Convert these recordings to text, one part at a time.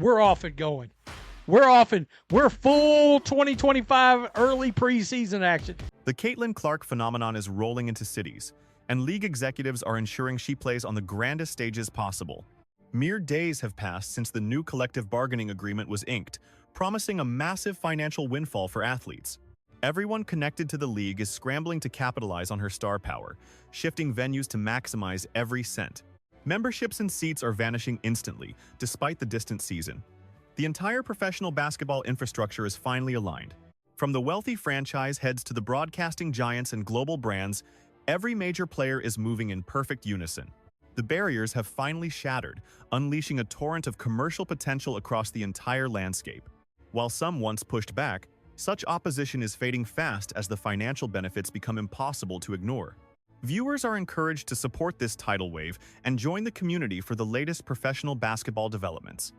we're off and going. We're full 2025 early preseason action. The Caitlin Clark phenomenon is rolling into cities, and league executives are ensuring she plays on the grandest stages possible. Mere days have passed since the new collective bargaining agreement was inked, promising a massive financial windfall for athletes. Everyone connected to the league is scrambling to capitalize on her star power, shifting venues to maximize every cent. Memberships and seats are vanishing instantly, despite the distant season. The entire professional basketball infrastructure is finally aligned. From the wealthy franchise heads to the broadcasting giants and global brands, every major player is moving in perfect unison. The barriers have finally shattered, unleashing a torrent of commercial potential across the entire landscape. While some once pushed back, such opposition is fading fast as the financial benefits become impossible to ignore. Viewers are encouraged to support this tidal wave and join the community for the latest professional basketball developments.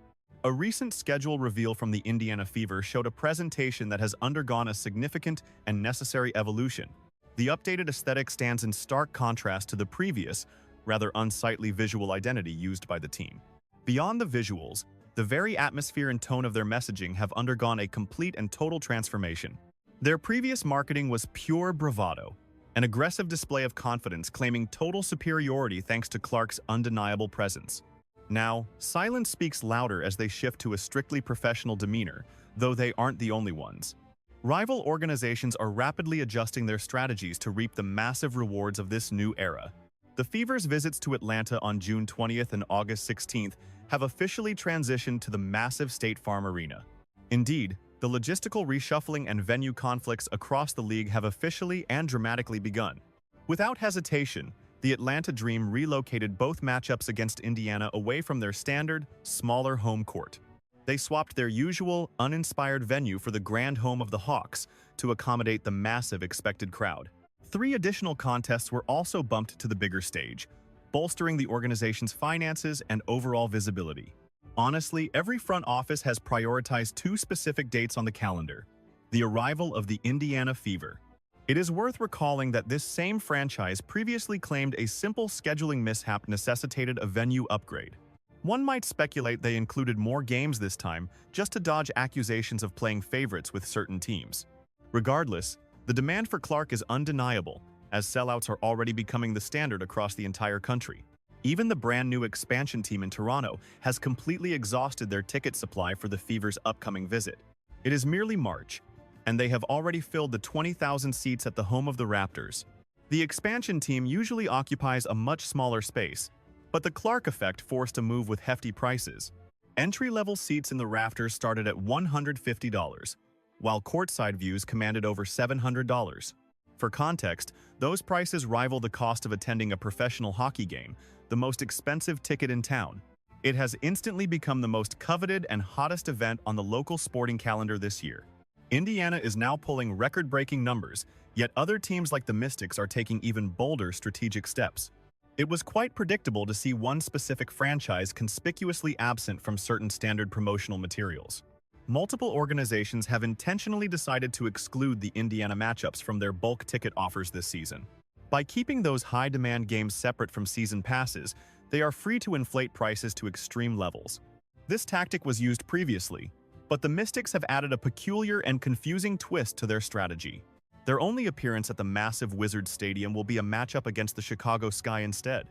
A recent schedule reveal from the Indiana Fever showed a presentation that has undergone a significant and necessary evolution. The updated aesthetic stands in stark contrast to the previous, rather unsightly visual identity used by the team. Beyond the visuals, the very atmosphere and tone of their messaging have undergone a complete and total transformation. Their previous marketing was pure bravado, an aggressive display of confidence claiming total superiority thanks to Clark's undeniable presence. Now, silence speaks louder as they shift to a strictly professional demeanor, though they aren't the only ones. Rival organizations are rapidly adjusting their strategies to reap the massive rewards of this new era. The Fever's visits to Atlanta on June 20th and August 16th have officially transitioned to the massive State Farm Arena. Indeed, the logistical reshuffling and venue conflicts across the league have officially and dramatically begun. Without hesitation, the Atlanta Dream relocated both matchups against Indiana away from their standard, smaller home court. They swapped their usual, uninspired venue for the grand home of the Hawks to accommodate the massive expected crowd. 3 additional contests were also bumped to the bigger stage, bolstering the organization's finances and overall visibility. Honestly, every front office has prioritized 2 specific dates on the calendar: the arrival of the Indiana Fever. It is worth recalling that this same franchise previously claimed a simple scheduling mishap necessitated a venue upgrade. One might speculate they included more games this time just to dodge accusations of playing favorites with certain teams. Regardless, the demand for Clark is undeniable, as sellouts are already becoming the standard across the entire country. Even the brand new expansion team in Toronto has completely exhausted their ticket supply for the Fever's upcoming visit. It is merely March, and they have already filled the 20,000 seats at the home of the Raptors. The expansion team usually occupies a much smaller space, but the Clark effect forced a move with hefty prices. Entry-level seats in the Rafters started at $150, while courtside views commanded over $700. For context, those prices rival the cost of attending a professional hockey game, the most expensive ticket in town. It has instantly become the most coveted and hottest event on the local sporting calendar this year. Indiana is now pulling record-breaking numbers, yet other teams like the Mystics are taking even bolder strategic steps. It was quite predictable to see one specific franchise conspicuously absent from certain standard promotional materials. Multiple organizations have intentionally decided to exclude the Indiana matchups from their bulk ticket offers this season. By keeping those high-demand games separate from season passes, they are free to inflate prices to extreme levels. This tactic was used previously, but the Mystics have added a peculiar and confusing twist to their strategy. Their only appearance at the massive Wizards Stadium will be a matchup against the Chicago Sky instead.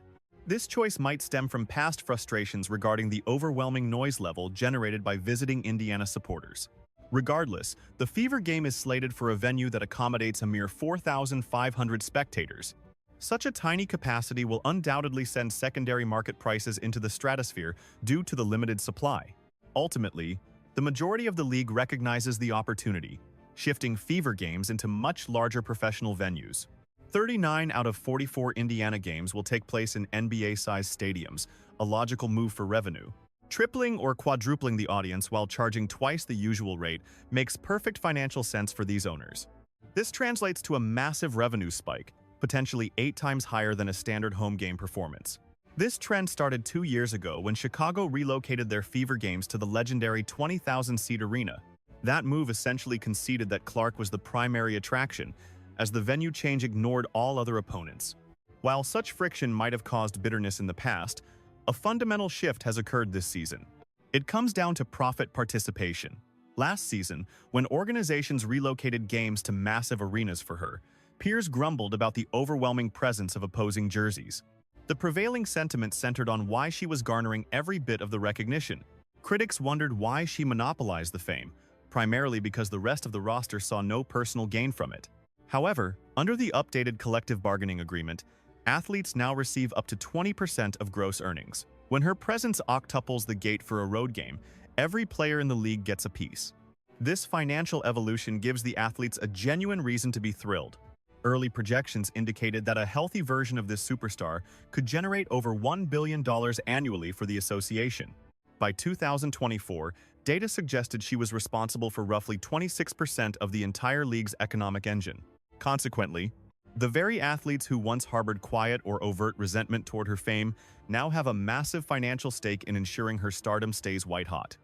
This choice might stem from past frustrations regarding the overwhelming noise level generated by visiting Indiana supporters. Regardless, the Fever game is slated for a venue that accommodates a mere 4,500 spectators. Such a tiny capacity will undoubtedly send secondary market prices into the stratosphere due to the limited supply. Ultimately, the majority of the league recognizes the opportunity, shifting Fever games into much larger professional venues. 39 out of 44 Indiana games will take place in NBA-sized stadiums, a logical move for revenue. Tripling or quadrupling the audience while charging twice the usual rate makes perfect financial sense for these owners. This translates to a massive revenue spike, potentially 8 times higher than a standard home game performance. This trend started 2 years ago when Chicago relocated their Fever games to the legendary 20,000-seat arena. That move essentially conceded that Clark was the primary attraction, as the venue change ignored all other opponents. While such friction might have caused bitterness in the past, a fundamental shift has occurred this season. It comes down to profit participation. Last season, when organizations relocated games to massive arenas for her, peers grumbled about the overwhelming presence of opposing jerseys. The prevailing sentiment centered on why she was garnering every bit of the recognition. Critics wondered why she monopolized the fame, primarily because the rest of the roster saw no personal gain from it. However, under the updated collective bargaining agreement, athletes now receive up to 20% of gross earnings. When her presence octuples the gate for a road game, every player in the league gets a piece. This financial evolution gives the athletes a genuine reason to be thrilled. Early projections indicated that a healthy version of this superstar could generate over $1 billion annually for the association. By 2024, data suggested she was responsible for roughly 26% of the entire league's economic engine. Consequently, the very athletes who once harbored quiet or overt resentment toward her fame now have a massive financial stake in ensuring her stardom stays white-hot.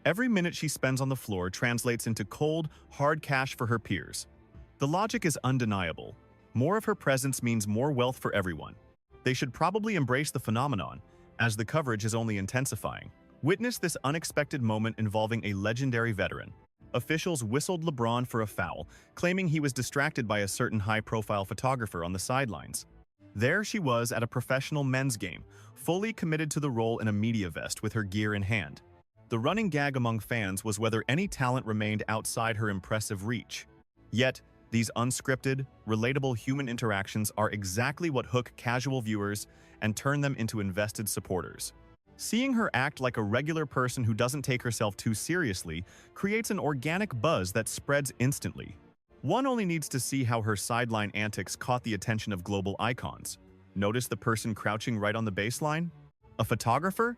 Every minute she spends on the floor translates into cold, hard cash for her peers. The logic is undeniable. More of her presence means more wealth for everyone. They should probably embrace the phenomenon, as the coverage is only intensifying. Witness this unexpected moment involving a legendary veteran. Officials whistled LeBron for a foul, claiming he was distracted by a certain high-profile photographer on the sidelines. There she was at a professional men's game, fully committed to the role in a media vest with her gear in hand. The running gag among fans was whether any talent remained outside her impressive reach. Yet, these unscripted, relatable human interactions are exactly what hook casual viewers and turn them into invested supporters. Seeing her act like a regular person who doesn't take herself too seriously creates an organic buzz that spreads instantly. One only needs to see how her sideline antics caught the attention of global icons. Notice the person crouching right on the baseline? A photographer?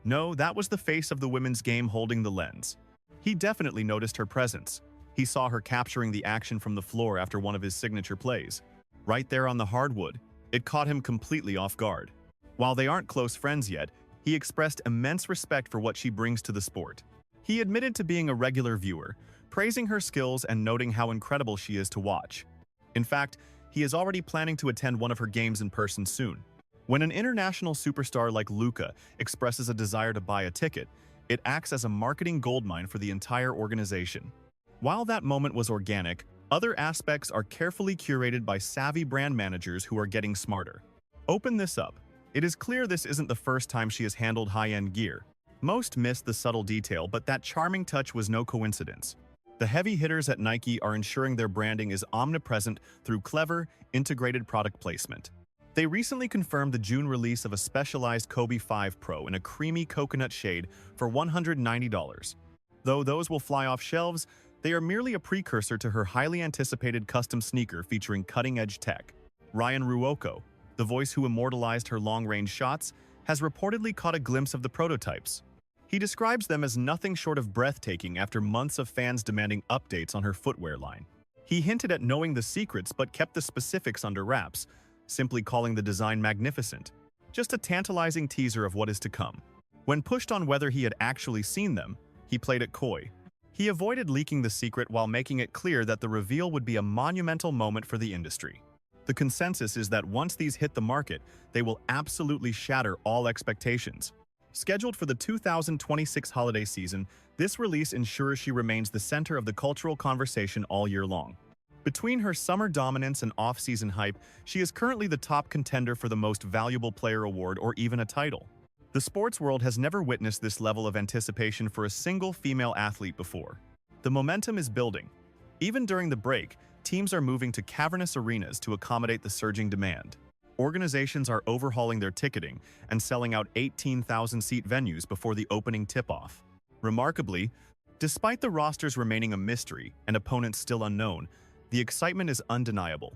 No, that was the face of the women's game holding the lens. He definitely noticed her presence. He saw her capturing the action from the floor after one of his signature plays. Right there on the hardwood, it caught him completely off guard. While they aren't close friends yet, he expressed immense respect for what she brings to the sport. He admitted to being a regular viewer, praising her skills and noting how incredible she is to watch. In fact, he is already planning to attend one of her games in person soon. When an international superstar like Luka expresses a desire to buy a ticket, it acts as a marketing goldmine for the entire organization. While that moment was organic, other aspects are carefully curated by savvy brand managers who are getting smarter. Open this up. It is clear this isn't the first time she has handled high-end gear. Most miss the subtle detail, but that charming touch was no coincidence. The heavy hitters at Nike are ensuring their branding is omnipresent through clever, integrated product placement. They recently confirmed the June release of a specialized Kobe 5 Pro in a creamy coconut shade for $190. Though those will fly off shelves, they are merely a precursor to her highly anticipated custom sneaker featuring cutting-edge tech. Ryan Ruocco, the voice who immortalized her long-range shots, has reportedly caught a glimpse of the prototypes. He describes them as nothing short of breathtaking after months of fans demanding updates on her footwear line. He hinted at knowing the secrets but kept the specifics under wraps, simply calling the design magnificent. Just a tantalizing teaser of what is to come. When pushed on whether he had actually seen them, he played it coy. He avoided leaking the secret while making it clear that the reveal would be a monumental moment for the industry. The consensus is that once these hit the market, they will absolutely shatter all expectations. Scheduled for the 2026 holiday season, this release ensures she remains the center of the cultural conversation all year long. Between her summer dominance and off-season hype, she is currently the top contender for the Most Valuable Player award or even a title. The sports world has never witnessed this level of anticipation for a single female athlete before. The momentum is building. Even during the break, teams are moving to cavernous arenas to accommodate the surging demand. Organizations are overhauling their ticketing and selling out 18,000-seat venues before the opening tip-off. Remarkably, despite the rosters remaining a mystery and opponents still unknown, the excitement is undeniable.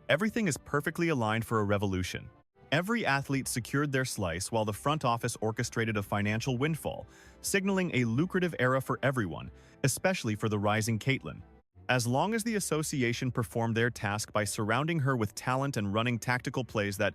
Everything is perfectly aligned for a revolution. Every athlete secured their slice while the front office orchestrated a financial windfall, signaling a lucrative era for everyone, especially for the rising Caitlyn. As long as the association performed their task by surrounding her with talent and running tactical plays that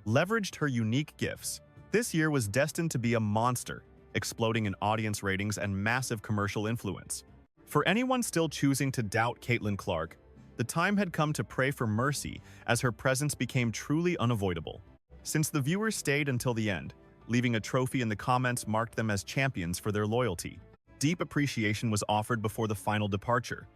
leveraged her unique gifts, this year was destined to be a monster, exploding in audience ratings and massive commercial influence. For anyone still choosing to doubt Caitlin Clark, the time had come to pray for mercy as her presence became truly unavoidable. Since the viewers stayed until the end, leaving a trophy in the comments marked them as champions for their loyalty. Deep appreciation was offered before the final departure.